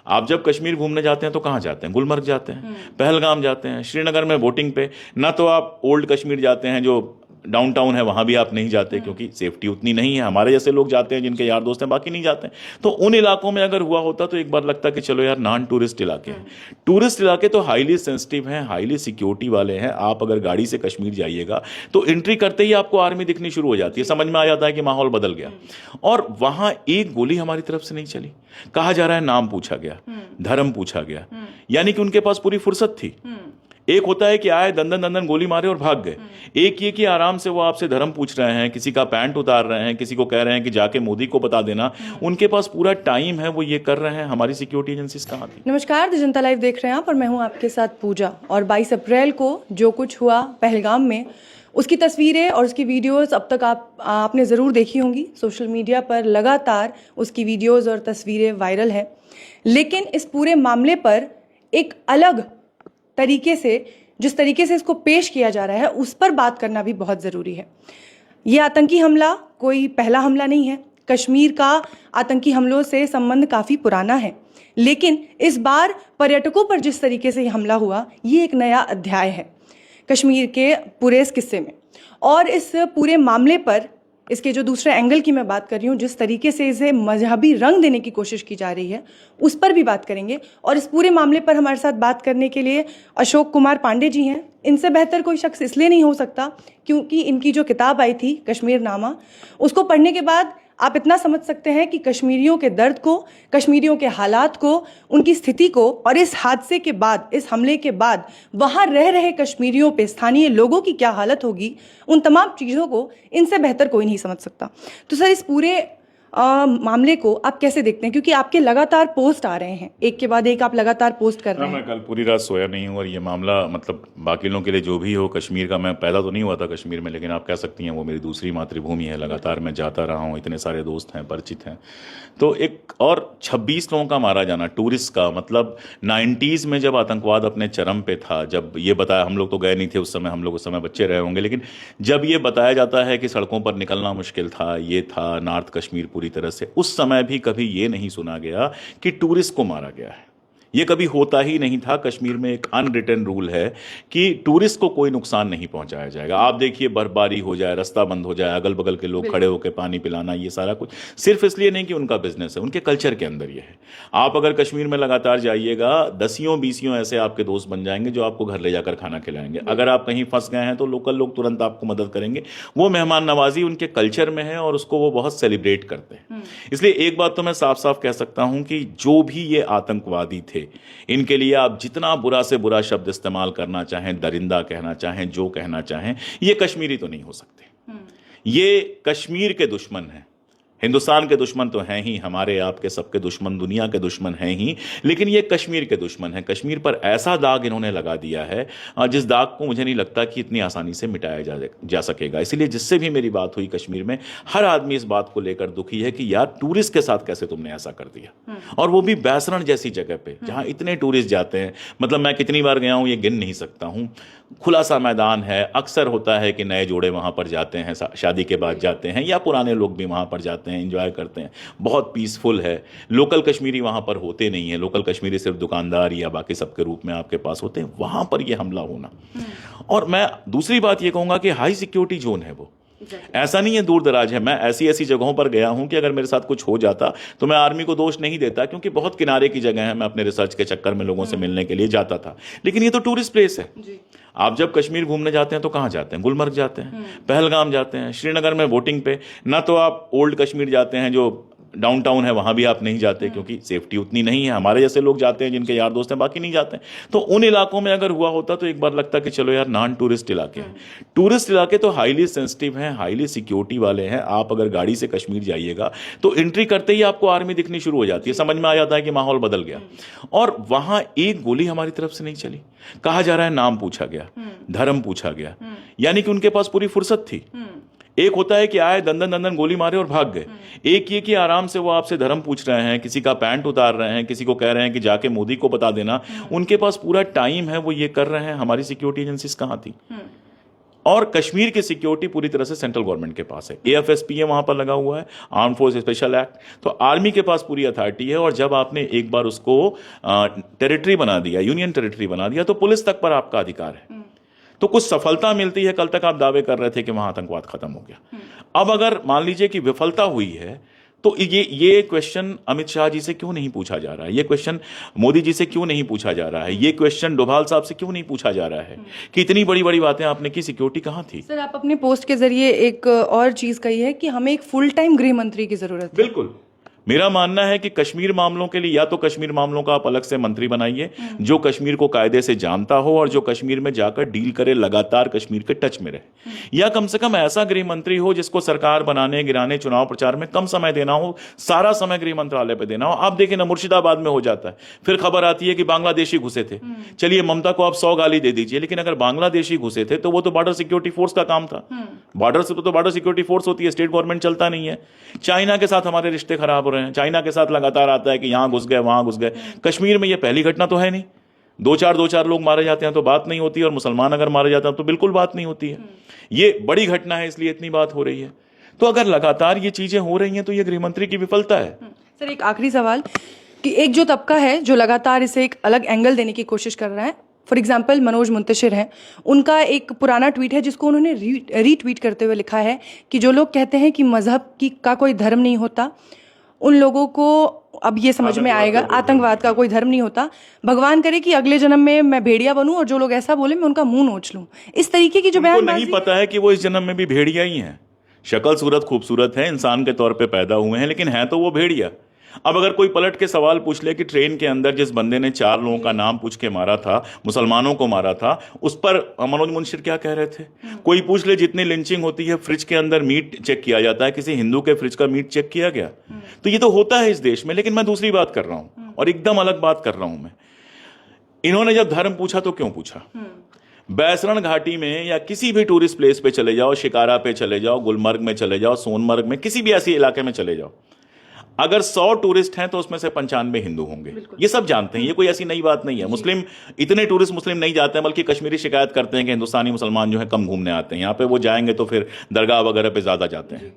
आप जब कश्मीर घूमने जाते हैं तो कहाँ जाते हैं? गुलमर्ग जाते हैं, पहलगाम जाते हैं, श्रीनगर में बोटिंग पे। ना तो आप ओल्ड कश्मीर जाते हैं जो डाउनटाउन है, वहां भी आप नहीं जाते क्योंकि सेफ्टी उतनी नहीं है। हमारे जैसे लोग जाते हैं जिनके यार दोस्त हैं, बाकी नहीं जाते हैं। तो उन इलाकों में अगर हुआ होता तो एक बार लगता कि चलो यार नॉन टूरिस्ट इलाके हैं। टूरिस्ट इलाके तो हाईली सेंसिटिव हैं, हाईली सिक्योरिटी वाले हैं। आप अगर गाड़ी से कश्मीर जाइएगा तो एंट्री करते ही आपको आर्मी दिखनी शुरू हो जाती है, समझ में आ जाता है कि माहौल बदल गया। और वहां एक गोली हमारी तरफ से नहीं चली। कहा जा रहा है नाम पूछा गया, धर्म पूछा गया, यानी कि उनके पास पूरी फुर्सत थी। एक होता है कि आए दंदन दंदन गोली मारे और भाग गए, एक ये कि आराम से वो आपसे धर्म पूछ रहे हैं, किसी का पैंट उतार रहे हैं, किसी को कह रहे हैं कि जाके मोदी को बता देना। उनके पास पूरा टाइम है, वो ये कर रहे हैं। हमारी सिक्योरिटी एजेंसीज कहाँ थी? नमस्कार, द जनता लाइव देख रहे हैं आप और मैं हूं आपके साथ पूजा। और 22 अप्रैल को जो कुछ हुआ पहलगाम में, उसकी तस्वीरें और उसकी वीडियोस अब तक आपने ज़रूर देखी होंगी। सोशल मीडिया पर लगातार उसकी वीडियोस और तस्वीरें वायरल हैं। लेकिन इस पूरे मामले पर एक अलग तरीके से, जिस तरीके से इसको पेश किया जा रहा है, उस पर बात करना भी बहुत ज़रूरी है। ये आतंकी हमला कोई पहला हमला नहीं है। कश्मीर का आतंकी हमलों से संबंध काफ़ी पुराना है, लेकिन इस बार पर्यटकों पर जिस तरीके से ये हमला हुआ, ये एक नया अध्याय है कश्मीर के पूरे इस किस्से में। और इस पूरे मामले पर, इसके जो दूसरे एंगल की मैं बात कर रही हूँ, जिस तरीके से इसे मजहबी रंग देने की कोशिश की जा रही है, उस पर भी बात करेंगे। और इस पूरे मामले पर हमारे साथ बात करने के लिए अशोक कुमार पांडे जी हैं। इनसे बेहतर कोई शख्स इसलिए नहीं हो सकता क्योंकि इनकी जो किताब आई थी कश्मीरनामा, उसको पढ़ने के बाद आप इतना समझ सकते हैं कि कश्मीरियों के दर्द को, कश्मीरियों के हालात को, उनकी स्थिति को, और इस हादसे के बाद, इस हमले के बाद वहाँ रह रहे कश्मीरियों पे, स्थानीय लोगों की क्या हालत होगी, उन तमाम चीज़ों को इनसे बेहतर कोई नहीं समझ सकता। तो सर, इस पूरे मामले को आप कैसे देखते हैं? क्योंकि आपके लगातार पोस्ट आ रहे हैं, एक के बाद एक आप लगातार पोस्ट कर रहे हैं। मैं कल पूरी रात सोया नहीं हूँ और ये मामला, मतलब बाकी लोगों के लिए जो भी हो, कश्मीर का, मैं पैदा तो नहीं हुआ था कश्मीर में, लेकिन आप कह सकती हैं वो मेरी दूसरी मातृभूमि है। लगातार मैं जाता रहा हूँ, इतने सारे दोस्त हैं, परिचित हैं। तो एक और 26 लोगों का मारा जाना, टूरिस्ट का, मतलब 90s में जब आतंकवाद अपने चरम पे था, जब ये बताया, हम लोग तो गए नहीं थे उस समय, हम लोग उस समय बच्चे रहे होंगे, लेकिन जब ये बताया जाता है कि सड़कों पर निकलना मुश्किल था, ये था नॉर्थ कश्मीर पूरी तरह से, उस समय भी कभी ये नहीं सुना गया कि टूरिस्ट को मारा गया है। ये कभी होता ही नहीं था। कश्मीर में एक अनरिटन रूल है कि टूरिस्ट को कोई नुकसान नहीं पहुंचाया जाएगा। आप देखिए, बर्फबारी हो जाए, रास्ता बंद हो जाए, अगल बगल के लोग खड़े होकर पानी पिलाना, ये सारा कुछ सिर्फ इसलिए नहीं कि उनका बिजनेस है, उनके कल्चर के अंदर ये है। आप अगर कश्मीर में लगातार जाइएगा, 10-20 ऐसे आपके दोस्त बन जाएंगे जो आपको घर ले जाकर खाना खिलाएंगे। अगर आप कहीं फंस गए हैं तो लोकल लोग तुरंत आपको मदद करेंगे। वो मेहमान नवाजी उनके कल्चर में है और उसको वो बहुत सेलिब्रेट करते हैं। इसलिए एक बात तो मैं साफ साफ कह सकता हूं कि जो भी ये आतंकवादी थे, इनके लिए आप जितना बुरा से बुरा शब्द इस्तेमाल करना चाहें, दरिंदा कहना चाहें, जो कहना चाहें, ये कश्मीरी तो नहीं हो सकते। ये कश्मीर के दुश्मन हैं। हिंदुस्तान के दुश्मन तो हैं ही, हमारे आपके सबके दुश्मन, दुनिया के दुश्मन हैं ही, लेकिन ये कश्मीर के दुश्मन हैं। कश्मीर पर ऐसा दाग इन्होंने लगा दिया है जिस दाग को मुझे नहीं लगता कि इतनी आसानी से मिटाया जा सकेगा। इसलिए जिससे भी मेरी बात हुई कश्मीर में, हर आदमी इस बात को लेकर दुखी है कि यार टूरिस्ट के साथ कैसे तुमने ऐसा कर दिया, और वो भी बैसरण जैसी जगह पे जहां इतने टूरिस्ट जाते हैं। मतलब मैं कितनी बार गया हूं ये गिन नहीं सकता हूं। खुला सा मैदान है, अक्सर होता है कि नए जोड़े वहां पर जाते हैं, शादी के बाद जाते हैं, या पुराने लोग भी वहां पर जाते हैं, एंजॉय करते हैं। बहुत पीसफुल है। लोकल कश्मीरी वहां पर होते नहीं है। लोकल कश्मीरी सिर्फ दुकानदार या बाकी सबके रूप में आपके पास होते हैं। वहां पर यह हमला होना, और मैं दूसरी बात यह कहूंगा कि हाई सिक्योरिटी जोन है वो, ऐसा नहीं है दूर दराज है। मैं ऐसी ऐसी जगहों पर गया हूं कि अगर मेरे साथ कुछ हो जाता तो मैं आर्मी को दोष नहीं देता, क्योंकि बहुत किनारे की जगह है। मैं अपने रिसर्च के चक्कर में लोगों से मिलने के लिए जाता था, लेकिन ये तो टूरिस्ट प्लेस है। आप जब कश्मीर घूमने जाते हैं तो कहाँ जाते हैं? गुलमर्ग जाते हैं, पहलगाम जाते हैं, श्रीनगर में बोटिंग पे। ना तो आप ओल्ड कश्मीर जाते हैं जो डाउनटाउन है, वहां भी आप नहीं जाते क्योंकि सेफ्टी उतनी नहीं है। हमारे जैसे लोग जाते हैं जिनके यार दोस्त हैं, बाकी नहीं जाते हैं। तो उन इलाकों में अगर हुआ होता तो एक बार लगता कि चलो यार नॉन टूरिस्ट इलाके हैं। टूरिस्ट इलाके तो हाईली सेंसिटिव हैं, हाईली सिक्योरिटी वाले हैं। आप अगर गाड़ी से कश्मीर जाइएगा तो एंट्री करते ही आपको आर्मी दिखनी शुरू हो जाती है, समझ में आ जाता है कि माहौल बदल गया। और वहां एक गोली हमारी तरफ से नहीं चली। कहा जा रहा है नाम पूछा गया, धर्म पूछा गया, यानी कि उनके पास पूरी फुर्सत थी। एक होता है कि आए दंदन दंदन गोली मारे और भाग गए, एक ये कि आराम से वो आपसे धर्म पूछ रहे हैं, किसी का पैंट उतार रहे हैं, किसी को कह रहे हैं कि जाके मोदी को बता देना। उनके पास पूरा टाइम है, वो ये कर रहे हैं। हमारी सिक्योरिटी एजेंसीज कहाँ थी? और कश्मीर की सिक्योरिटी पूरी तरह से सेंट्रल गवर्नमेंट के पास है। AFSPA वहां पर लगा हुआ है, आर्म फोर्स स्पेशल एक्ट, तो आर्मी के पास पूरी अथॉरिटी है। और जब आपने एक बार उसको टेरिटरी बना दिया, यूनियन टेरिटरी बना दिया, तो पुलिस तक पर आपका अधिकार है। तो कुछ सफलता मिलती है। कल तक आप दावे कर रहे थे कि वहां आतंकवाद खत्म हो गया। अब अगर मान लीजिए कि विफलता हुई है, तो ये क्वेश्चन अमित शाह जी से क्यों नहीं पूछा जा रहा है? ये क्वेश्चन मोदी जी से क्यों नहीं पूछा जा रहा है? ये क्वेश्चन डोभाल साहब से क्यों नहीं पूछा जा रहा है कि इतनी बड़ी बड़ी बातें आपने की, सिक्योरिटी कहां थी? सर, आप अपने पोस्ट के जरिए एक और चीज कही है कि हमें एक फुल टाइम गृह मंत्री की जरूरत है। बिल्कुल, मेरा मानना है कि कश्मीर मामलों के लिए या तो कश्मीर मामलों का आप अलग से मंत्री बनाइए जो कश्मीर को कायदे से जानता हो और जो कश्मीर में जाकर डील करे, लगातार कश्मीर के टच में रहे, या कम से कम ऐसा गृह मंत्री हो जिसको सरकार बनाने, गिराने, चुनाव प्रचार में कम समय देना हो, सारा समय गृह मंत्रालय पे देना हो। आप देखें ना, मुर्शिदाबाद में हो जाता है, फिर खबर आती है कि बांग्लादेशी घुसे थे। चलिए, ममता को आप 100 गाली दे दीजिए, लेकिन अगर बांग्लादेशी घुसे थे तो वो तो बॉर्डर सिक्योरिटी फोर्स का काम था। बॉर्डर से तो बॉर्डर सिक्योरिटी फोर्स होती है, स्टेट गवर्नमेंट चलता नहीं है। चाइना के साथ हमारे रिश्ते खराब हो रहे हैं, चाइना के साथ लगातार आता है कि यहां घुस गए, वहां घुस गए। कश्मीर में ये पहली घटना तो है नहीं। दो चार लोग मारे जाते हैं तो बात नहीं होती, और मुसलमान अगर मारे जाते हैं तो बिल्कुल बात नहीं होती है। ये बड़ी घटना है, इसलिए इतनी बात हो रही है। तो अगर लगातार ये चीजें हो रही हैं तो ये गृहमंत्री की विफलता है। सर, एक आखिरी सवाल कि एक जो तबका है जो लगातार इसे एक अलग एंगल देने की कोशिश कर रहा है, फॉर एग्जाम्पल मनोज मुंतशिर हैं, उनका एक पुराना ट्वीट है जिसको उन्होंने रीट्वीट करते हुए लिखा है कि जो लोग कहते हैं कि मजहब का कोई धर्म नहीं होता, उन लोगों को अब ये समझ में आएगा आतंकवाद का कोई धर्म नहीं होता। भगवान करे कि अगले जन्म में मैं भेड़िया बनूं और जो लोग ऐसा बोले मैं उनका मुंह नोच लूं। इस तरीके की जो बयानबाजी, नहीं पता है कि वो इस जन्म में भी भेड़िया ही हैं। शक्ल सूरत खूबसूरत है, इंसान के तौर पे पैदा हुए हैं, लेकिन है तो वो भेड़िया। अब अगर कोई पलट के सवाल पूछ ले कि ट्रेन के अंदर जिस बंदे ने 4 लोगों का नाम पूछ के मारा था, मुसलमानों को मारा था, उस पर मनोज मुंशिर क्या कह रहे थे? कोई पूछ ले जितनी लिंचिंग होती है, फ्रिज के अंदर मीट चेक किया जाता है, किसी हिंदू के फ्रिज का मीट चेक किया गया? तो ये तो होता है इस देश में। लेकिन मैं दूसरी बात कर रहा हूं और एकदम अलग बात कर रहा हूं मैं। इन्होंने जब धर्म पूछा तो क्यों पूछा? बैसरण घाटी में या किसी भी टूरिस्ट प्लेस पे चले जाओ, शिकारा पे चले जाओ, गुलमर्ग में चले जाओ, सोनमर्ग में, किसी भी ऐसे इलाके में चले जाओ, अगर 100 टूरिस्ट हैं तो उसमें से 95 हिंदू होंगे। ये सब जानते हैं, ये कोई ऐसी नई बात नहीं है। मुस्लिम, इतने टूरिस्ट मुस्लिम नहीं जाते हैं, बल्कि कश्मीरी शिकायत करते हैं कि हिंदुस्तानी मुसलमान जो है कम घूमने आते हैं यहाँ पे। वो जाएंगे तो फिर दरगाह वगैरह पे ज्यादा जाते हैं।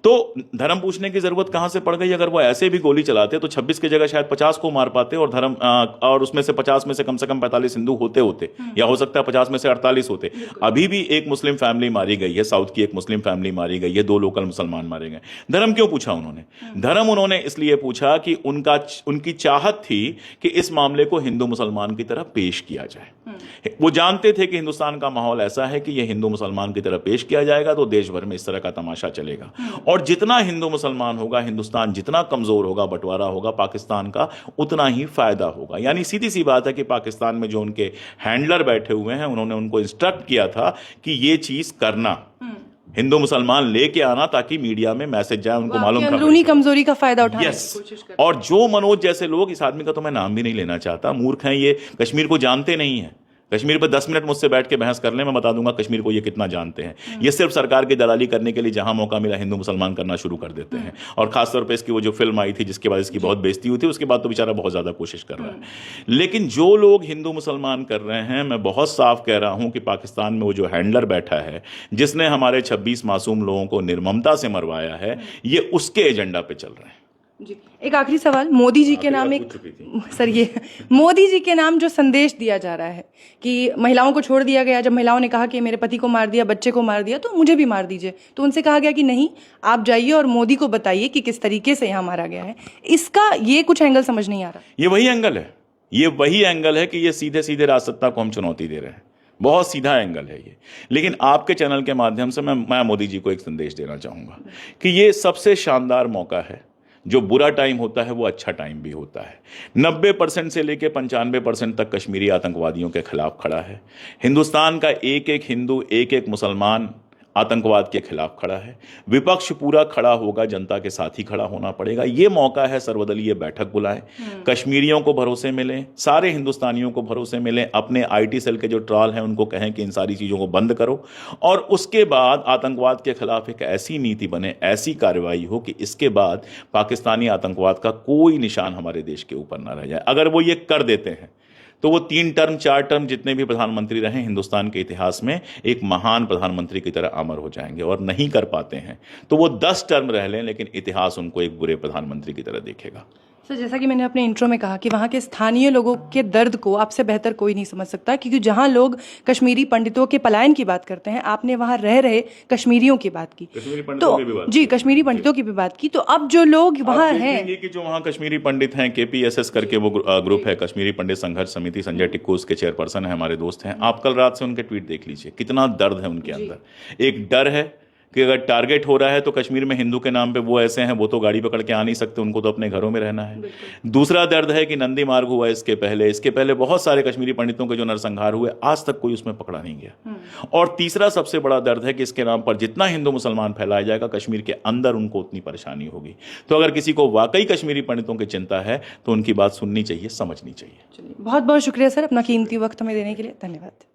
तो धर्म पूछने की जरूरत कहां से पड़ गई? अगर वो ऐसे भी गोली चलाते तो 26 की जगह शायद 50 को मार पाते, और धर्म और उसमें से 50 में से कम 45 हिंदू होते या हो सकता है 50 में से 48 होते। अभी भी एक मुस्लिम फैमिली मारी गई है, साउथ की एक मुस्लिम फैमिली मारी गई है, 2 लोकल मुसलमान मारे गए। धर्म क्यों पूछा उन्होंने? धर्म उन्होंने इसलिए पूछा कि उनकी चाहत थी कि इस मामले को हिंदू मुसलमान की तरह पेश किया जाए। वो जानते थे कि हिंदुस्तान का माहौल ऐसा है कि यह हिंदू मुसलमान की तरह पेश किया जाएगा तो देश भर में इस तरह का तमाशा चलेगा, और जितना हिंदू मुसलमान होगा, हिंदुस्तान जितना कमजोर होगा, बंटवारा होगा पाकिस्तान का, उतना ही फायदा होगा। यानी सीधी सी बात है कि पाकिस्तान में जो उनके हैंडलर बैठे हुए हैं, उन्होंने उनको इंस्ट्रक्ट किया था कि ये चीज करना, हिंदू मुसलमान लेके आना, ताकि मीडिया में मैसेज जाए, उनको मालूम था अंदरूनी कमजोरी का फायदा उठाने की कोशिश कर। और जो मनोज जैसे लोग, इस आदमी का तो मैं नाम भी नहीं लेना चाहता, मूर्ख हैं ये, कश्मीर को जानते नहीं है। कश्मीर पर 10 मिनट मुझसे बैठ के बहस कर ले, मैं बता दूंगा कश्मीर को ये कितना जानते हैं। ये सिर्फ सरकार की दलाली करने के लिए जहां मौका मिला हिंदू मुसलमान करना शुरू कर देते हैं। और खासतौर पे इसकी वो जो फिल्म आई थी जिसके बाद इसकी बहुत बेइज्जती हुई थी, उसके बाद तो बेचारा बहुत ज्यादा कोशिश कर रहा है। लेकिन जो लोग हिंदू मुसलमान कर रहे हैं, मैं बहुत साफ कह रहा हूं कि पाकिस्तान में वो जो हैंडलर बैठा है, जिसने हमारे 26 मासूम लोगों को निर्ममता से मरवाया है, ये उसके एजेंडा पे चल रहे हैं। जी, एक आखिरी सवाल, मोदी जी के नाम सर, ये मोदी जी के नाम जो संदेश दिया जा रहा है कि महिलाओं को छोड़ दिया गया, जब महिलाओं ने कहा कि मेरे पति को मार दिया, बच्चे को मार दिया, तो मुझे भी मार दीजिए, तो उनसे कहा गया कि नहीं, आप जाइए और मोदी को बताइए कि किस तरीके से यहाँ मारा गया है। इसका ये कुछ एंगल समझ नहीं आ रहा। ये वही एंगल है कि ये सीधे सीधे राजसत्ता को हम चुनौती दे रहे हैं। बहुत सीधा एंगल है ये। लेकिन आपके चैनल के माध्यम से मैं मोदी जी को एक संदेश देना चाहूंगा कि ये सबसे शानदार मौका है। जो बुरा टाइम होता है वो अच्छा टाइम भी होता है। 90% से लेकर 95% तक कश्मीरी आतंकवादियों के खिलाफ खड़ा है। हिंदुस्तान का एक एक हिंदू, एक एक मुसलमान आतंकवाद के खिलाफ खड़ा है। विपक्ष पूरा खड़ा होगा, जनता के साथ ही खड़ा होना पड़ेगा। ये मौका है, सर्वदलीय बैठक बुलाएं, कश्मीरियों को भरोसे मिलें, सारे हिंदुस्तानियों को भरोसे मिलें, अपने IT सेल के जो ट्रॉल हैं उनको कहें कि इन सारी चीज़ों को बंद करो, और उसके बाद आतंकवाद के खिलाफ एक ऐसी नीति बने, ऐसी कार्रवाई हो कि इसके बाद पाकिस्तानी आतंकवाद का कोई निशान हमारे देश के ऊपर ना रह जाए। अगर वो ये कर देते हैं तो वो 3 टर्म 4 टर्म जितने भी प्रधानमंत्री रहे हिंदुस्तान के इतिहास में एक महान प्रधानमंत्री की तरह अमर हो जाएंगे, और नहीं कर पाते हैं तो वो 10 टर्म रह लें लेकिन इतिहास उनको एक बुरे प्रधानमंत्री की तरह देखेगा। सर, जैसा कि मैंने अपने इंट्रो में कहा कि वहाँ के स्थानीय लोगों के दर्द को आपसे बेहतर कोई नहीं समझ सकता, क्योंकि जहाँ लोग कश्मीरी पंडितों के पलायन की बात करते हैं, आपने वहाँ रह रहे कश्मीरियों की बात की, तो जी कश्मीरी पंडितों की भी बात की, तो अब जो लोग वहाँ हैं कि जो वहाँ कश्मीरी पंडित हैं, KPSS करके वो ग्रुप है, कश्मीरी पंडित संघर्ष समिति, संजय टिक्कू उसके चेयरपर्सन है, हमारे दोस्त हैं। आप कल रात से उनके ट्वीट देख लीजिए, कितना दर्द है उनके अंदर। एक डर है कि अगर टारगेट हो रहा है तो कश्मीर में हिंदू के नाम पे वो ऐसे हैं, वो तो गाड़ी पकड़ के आ नहीं सकते, उनको तो अपने घरों में रहना है। दूसरा दर्द है कि नंदी मार्ग हुआ इसके पहले बहुत सारे कश्मीरी पंडितों के जो नरसंहार हुए, आज तक कोई उसमें पकड़ा नहीं गया। और तीसरा सबसे बड़ा दर्द है कि इसके नाम पर जितना हिंदू मुसलमान फैलाया जाएगा, कश्मीर के अंदर उनको उतनी परेशानी होगी। तो अगर किसी को वाकई कश्मीरी पंडितों की चिंता है तो उनकी बात सुननी चाहिए, समझनी चाहिए। बहुत बहुत शुक्रिया सर, अपना कीमती वक्त हमें देने के लिए। धन्यवाद।